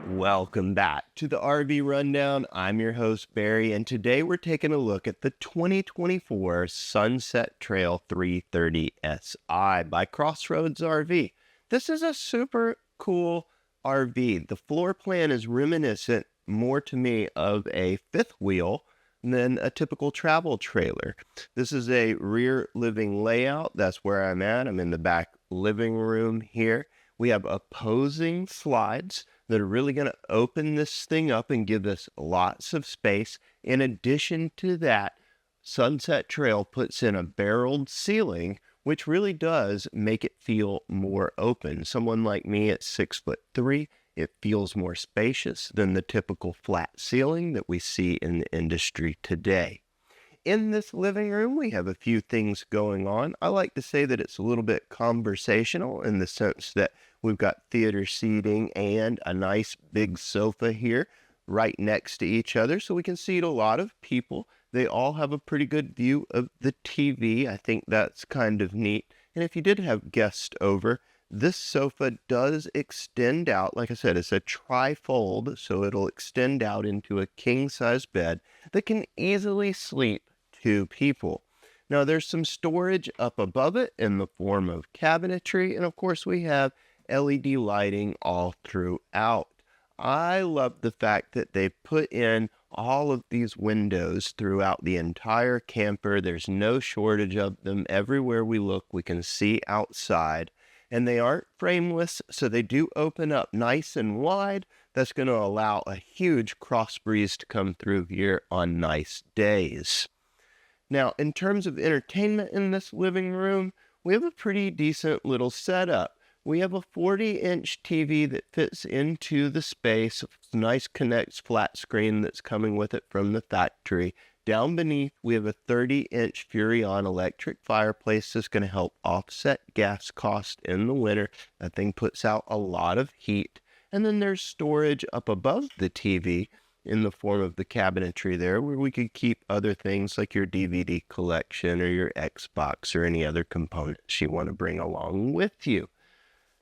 Welcome back to the RV Rundown. I'm your host, Barry, and today we're taking a look at the 2024 Sunset Trail 330SI by CrossRoads RV. This is a super cool RV. The floor plan is reminiscent more to me of a fifth wheel than a typical travel trailer. This is a rear living layout. That's where I'm at. I'm in the back living room here. We have opposing slides that are really going to open this thing up and give us lots of space. In addition to that, Sunset Trail puts in a barreled ceiling, which really does make it feel more open. Someone like me at 6'3", it feels more spacious than the typical flat ceiling that we see in the industry today. In this living room, we have a few things going on. I like to say that it's a little bit conversational in the sense that we've got theater seating and a nice big sofa here right next to each other, so we can seat a lot of people. They all have a pretty good view of the TV. I think that's kind of neat. And if you did have guests over, this sofa does extend out. Like I said, it's a tri-fold, so it'll extend out into a king-size bed that can easily sleep two people. Now, there's some storage up above it in the form of cabinetry, and of course we have LED lighting all throughout. I love the fact that they put in all of these windows throughout the entire camper. There's no shortage of them. Everywhere we look, we can see outside, and they aren't frameless, so they do open up nice and wide. That's going to allow a huge cross breeze to come through here on nice days. Now, in terms of entertainment in this living room, we have a pretty decent little setup. We have a 40-inch TV that fits into the space. It's a nice Connect flat screen that's coming with it from the factory. Down beneath, we have a 30-inch Furrion electric fireplace that's going to help offset gas costs in the winter. That thing puts out a lot of heat. And then there's storage up above the TV in the form of the cabinetry there, where we could keep other things like your DVD collection or your Xbox or any other components you want to bring along with you.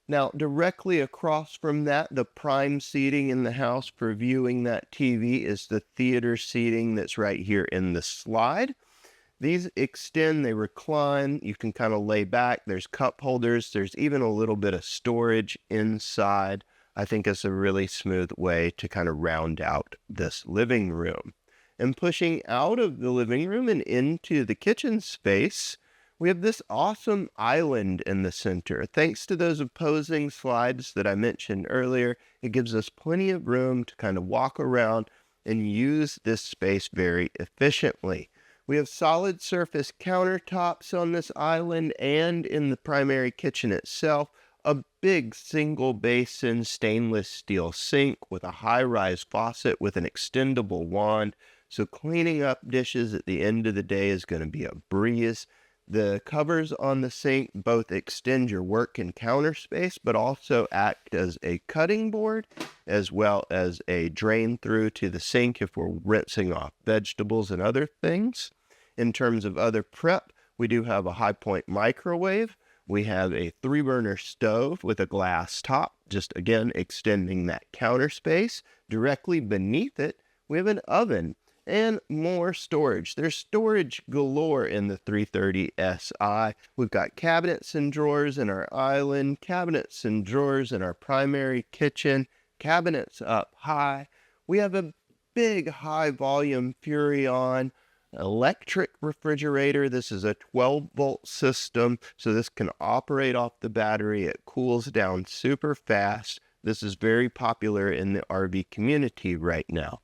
Now, directly across from that, the prime seating in the house for viewing that TV is the theater seating that's right here in the slide. These extend, they recline, you can kind of lay back, there's cup holders, there's even a little bit of storage inside. I think it's a really smooth way to kind of round out this living room. And pushing out of the living room and into the kitchen space, we have this awesome island in the center. Thanks to those opposing slides that I mentioned earlier, it gives us plenty of room to kind of walk around and use this space very efficiently. We have solid surface countertops on this island and in the primary kitchen itself. A big single basin stainless steel sink with a high-rise faucet with an extendable wand. So cleaning up dishes at the end of the day is going to be a breeze. The covers on the sink both extend your work and counter space, but also act as a cutting board as well as a drain through to the sink if we're rinsing off vegetables and other things. In terms of other prep, we do have a high-point microwave. We have a 3-burner stove with a glass top, just again extending that counter space. Directly beneath it, we have an oven and more storage. There's storage galore in the 330SI. We've got cabinets and drawers in our island, cabinets and drawers in our primary kitchen, cabinets up high. We have a big high-volume Furrion electric refrigerator. This is a 12-volt system, so this can operate off the battery. It cools down super fast. This is very popular in the RV community right now.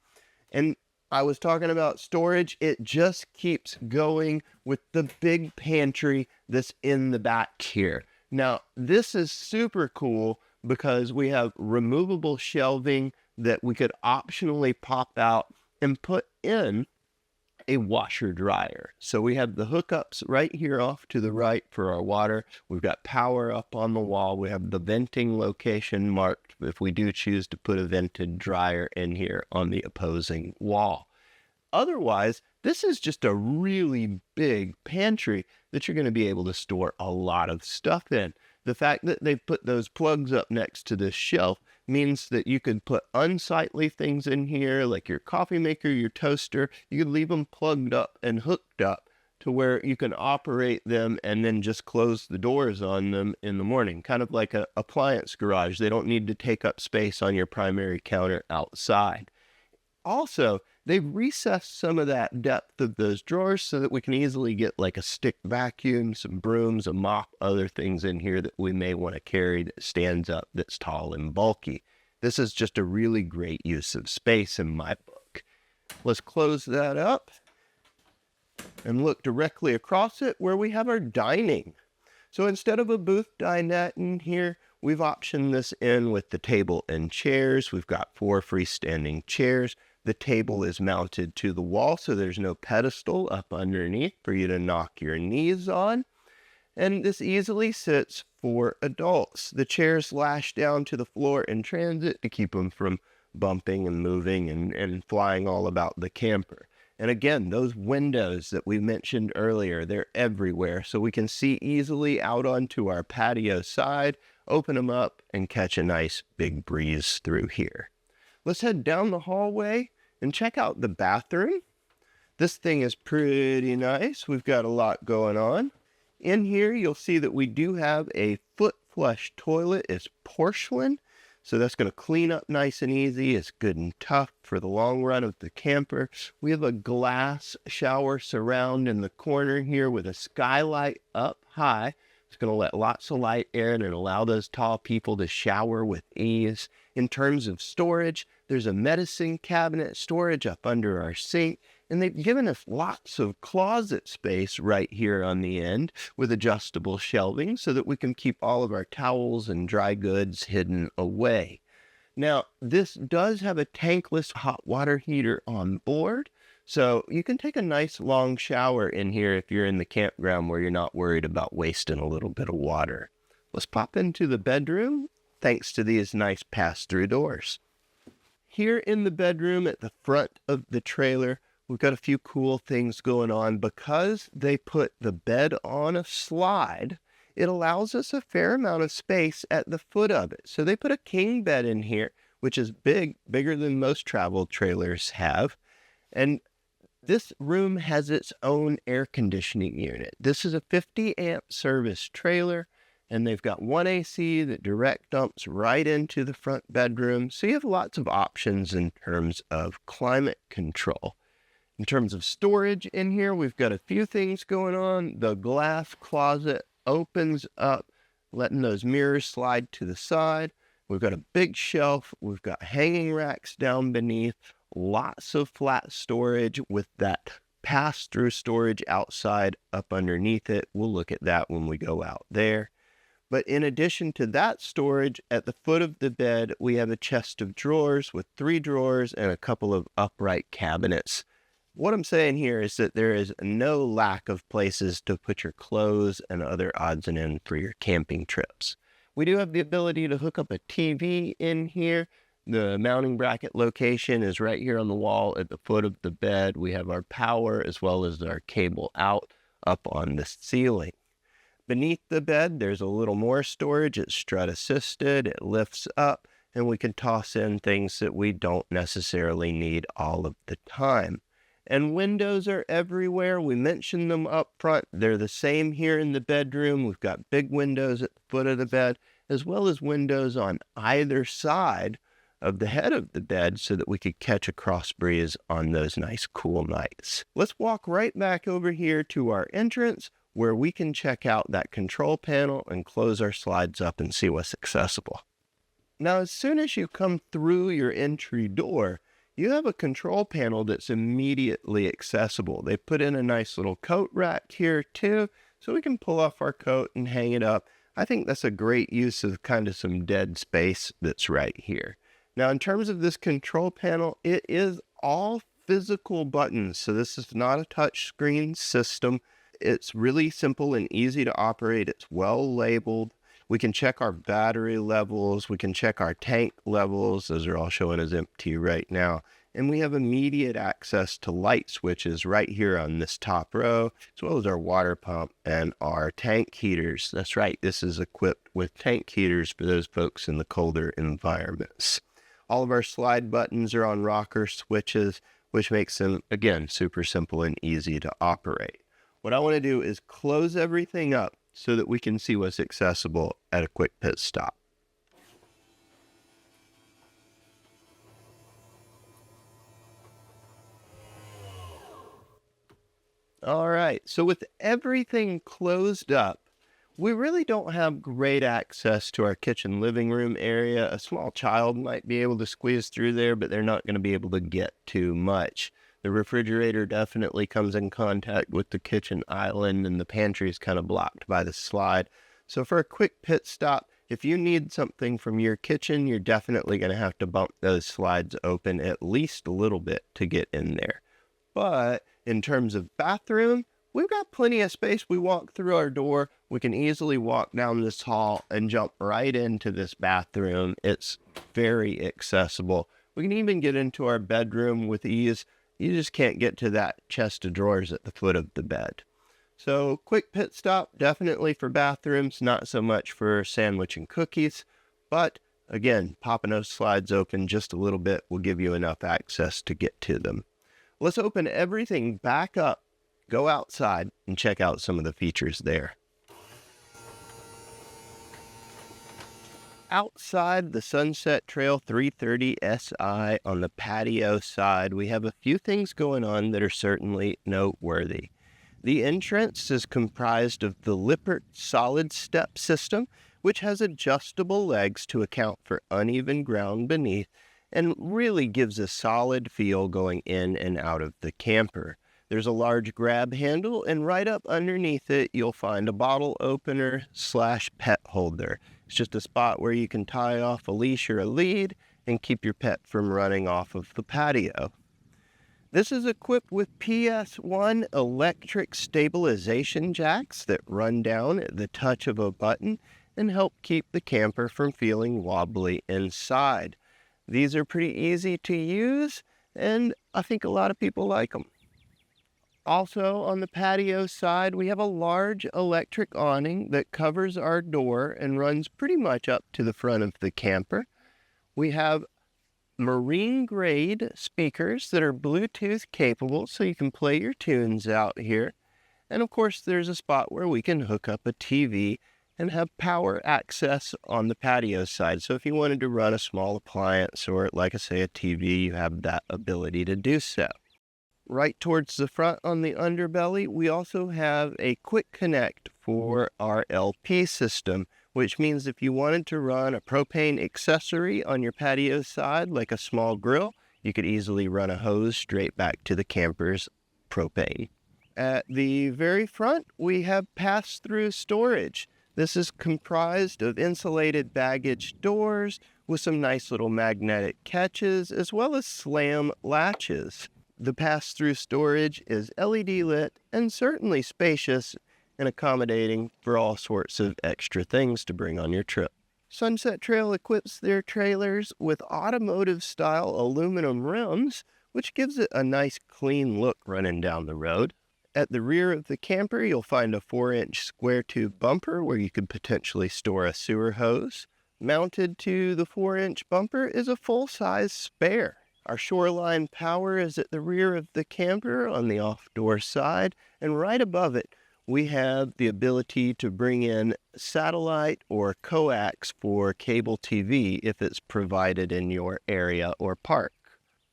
And I was talking about storage. It just keeps going with the big pantry that's in the back here. Now, this is super cool because we have removable shelving that we could optionally pop out and put in a washer dryer. So we have the hookups right here off to the right for our water. We've got power up on the wall. We have the venting location marked if we do choose to put a vented dryer in here on the opposing wall. Otherwise, this is just a really big pantry that you're going to be able to store a lot of stuff in. The fact that they put those plugs up next to this shelf means that you could put unsightly things in here, like your coffee maker, your toaster. You could leave them plugged up and hooked up to where you can operate them and then just close the doors on them in the morning, kind of like an appliance garage. They don't need to take up space on your primary counter outside. Also, they've recessed some of that depth of those drawers so that we can easily get like a stick vacuum, some brooms, a mop, other things in here that we may want to carry that stands up, that's tall and bulky. This is just a really great use of space in my book. Let's close that up and look directly across it where we have our dining. So instead of a booth dinette in here, we've optioned this in with the table and chairs. We've got 4 freestanding chairs. The table is mounted to the wall, so there's no pedestal up underneath for you to knock your knees on. And this easily sits for adults. The chairs lash down to the floor in transit to keep them from bumping and moving and flying all about the camper. And again, those windows that we mentioned earlier, they're everywhere, so we can see easily out onto our patio side, open them up, and catch a nice big breeze through here. Let's head down the hallway and check out the bathroom. This thing is pretty nice. We've got a lot going on. In here, you'll see that we do have a foot flush toilet. It's porcelain, so that's going to clean up nice and easy. It's good and tough for the long run of the camper. We have a glass shower surround in the corner here with a skylight up high. It's going to let lots of light in and allow those tall people to shower with ease. In terms of storage, there's a medicine cabinet storage up under our sink, and they've given us lots of closet space right here on the end with adjustable shelving so that we can keep all of our towels and dry goods hidden away. Now, this does have a tankless hot water heater on board, so you can take a nice long shower in here if you're in the campground where you're not worried about wasting a little bit of water. Let's pop into the bedroom thanks to these nice pass-through doors. Here in the bedroom at the front of the trailer, we've got a few cool things going on. Because they put the bed on a slide, it allows us a fair amount of space at the foot of it. So they put a king bed in here, which is bigger than most travel trailers have. And this room has its own air conditioning unit. This is a 50 amp service trailer, and they've got one AC that direct dumps right into the front bedroom. So you have lots of options in terms of climate control. In terms of storage in here, we've got a few things going on. The glass closet opens up, letting those mirrors slide to the side. We've got a big shelf. We've got hanging racks down beneath. Lots of flat storage with that pass-through storage outside up underneath it. We'll look at that when we go out there. But in addition to that storage, at the foot of the bed, we have a chest of drawers with 3 drawers and a couple of upright cabinets. What I'm saying here is that there is no lack of places to put your clothes and other odds and ends for your camping trips. We do have the ability to hook up a TV in here. The mounting bracket location is right here on the wall at the foot of the bed. We have our power as well as our cable out up on the ceiling. Beneath the bed, there's a little more storage. It's strut assisted. It lifts up, and we can toss in things that we don't necessarily need all of the time. And windows are everywhere. We mentioned them up front. They're the same here in the bedroom. We've got big windows at the foot of the bed, as well as windows on either side of the head of the bed so that we could catch a cross breeze on those nice cool nights. Let's walk right back over here to our entrance where we can check out that control panel and close our slides up and see what's accessible. Now, as soon as you come through your entry door, you have a control panel that's immediately accessible. They put in a nice little coat rack here too, so we can pull off our coat and hang it up. I think that's a great use of kind of some dead space that's right here. Now, in terms of this control panel, it is all physical buttons, so this is not a touch screen system. It's really simple and easy to operate. It's well labeled. We can check our battery levels. We can check our tank levels. Those are all showing as empty right now. and we have immediate access to light switches right here on this top row, as well as our water pump and our tank heaters. That's right, this is equipped with tank heaters for those folks in the colder environments. All of our slide buttons are on rocker switches, which makes them, again, super simple and easy to operate. What I want to do is close everything up so that we can see what's accessible at a quick pit stop. All right, so with everything closed up, we really don't have great access to our kitchen living room area. A small child might be able to squeeze through there, but they're not going to be able to get too much. The refrigerator definitely comes in contact with the kitchen island, and the pantry is kind of blocked by the slide. So for a quick pit stop, if you need something from your kitchen, you're definitely going to have to bump those slides open at least a little bit to get in there. But in terms of bathroom, we've got plenty of space. We walk through our door. We can easily walk down this hall and jump right into this bathroom. It's very accessible. We can even get into our bedroom with ease. You just can't get to that chest of drawers at the foot of the bed. So quick pit stop, definitely for bathrooms, not so much for sandwich and cookies. But again, popping those slides open just a little bit will give you enough access to get to them. Let's open everything back up, go outside, and check out some of the features there. Outside the Sunset Trail 330SI on the patio side, we have a few things going on that are certainly noteworthy. The entrance is comprised of the Lippert solid step system, which has adjustable legs to account for uneven ground beneath, and really gives a solid feel going in and out of the camper. There's a large grab handle, and right up underneath it, you'll find a bottle opener / pet holder. It's just a spot where you can tie off a leash or a lead and keep your pet from running off of the patio. This is equipped with PS1 electric stabilization jacks that run down at the touch of a button and help keep the camper from feeling wobbly inside. These are pretty easy to use, and I think a lot of people like them. Also, on the patio side, we have a large electric awning that covers our door and runs pretty much up to the front of the camper. We have marine-grade speakers that are Bluetooth capable, so you can play your tunes out here. And of course, there's a spot where we can hook up a TV and have power access on the patio side. So if you wanted to run a small appliance or, like I say, a TV, you have that ability to do so. Right towards the front on the underbelly, we also have a quick connect for our LP system, which means if you wanted to run a propane accessory on your patio side, like a small grill, you could easily run a hose straight back to the camper's propane. At the very front, we have pass-through storage. This is comprised of insulated baggage doors with some nice little magnetic catches, as well as slam latches. The pass-through storage is LED lit and certainly spacious and accommodating for all sorts of extra things to bring on your trip. Sunset Trail equips their trailers with automotive-style aluminum rims, which gives it a nice clean look running down the road. At the rear of the camper, you'll find a 4-inch square tube bumper where you could potentially store a sewer hose. Mounted to the 4-inch bumper is a full-size spare. Our shoreline power is at the rear of the camper on the off-door side, and right above it, we have the ability to bring in satellite or coax for cable TV if it's provided in your area or park.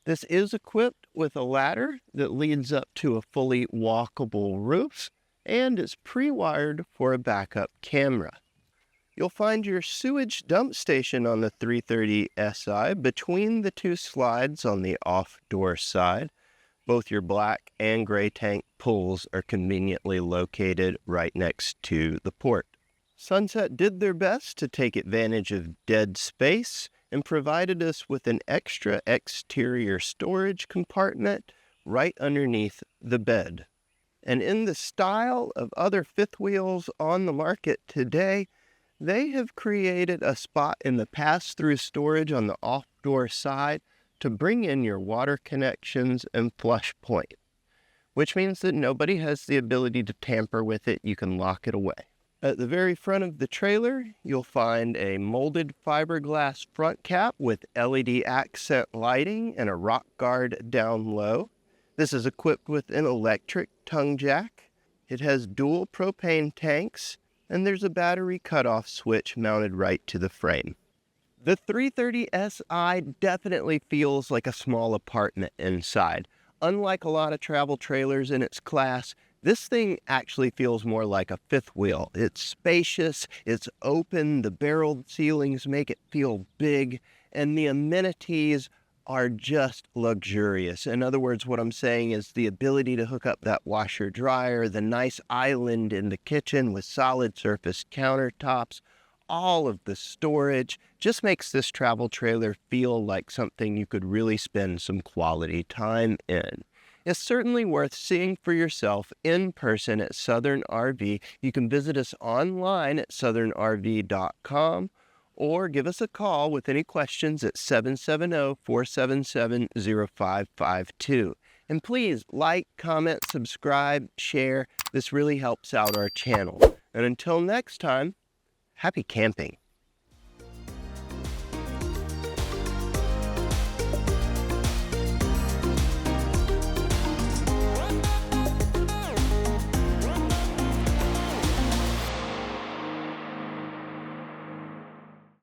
This is equipped with a ladder that leads up to a fully walkable roof, and it's pre-wired for a backup camera. You'll find your sewage dump station on the 330SI between the two slides on the off-door side. Both your black and gray tank pools are conveniently located right next to the port. Sunset did their best to take advantage of dead space and provided us with an extra exterior storage compartment right underneath the bed. And in the style of other fifth wheels on the market today, they have created a spot in the pass-through storage on the off-door side to bring in your water connections and flush point, which means that nobody has the ability to tamper with it. You can lock it away. At the very front of the trailer, you'll find a molded fiberglass front cap with LED accent lighting and a rock guard down low. This is equipped with an electric tongue jack. It has dual propane tanks, and there's a battery cutoff switch mounted right to the frame. The 330SI definitely feels like a small apartment inside. Unlike a lot of travel trailers in its class, this thing actually feels more like a fifth wheel. It's spacious, it's open, the barreled ceilings make it feel big, and the amenities are just luxurious. In other words, what I'm saying is the ability to hook up that washer dryer, the nice island in the kitchen with solid surface countertops, all of the storage just makes this travel trailer feel like something you could really spend some quality time in. It's certainly worth seeing for yourself in person at Southern RV. You can visit us online at southernrv.com or give us a call with any questions at 770-477-0552. And please like, comment, subscribe, share. This really helps out our channel. And until next time, happy camping.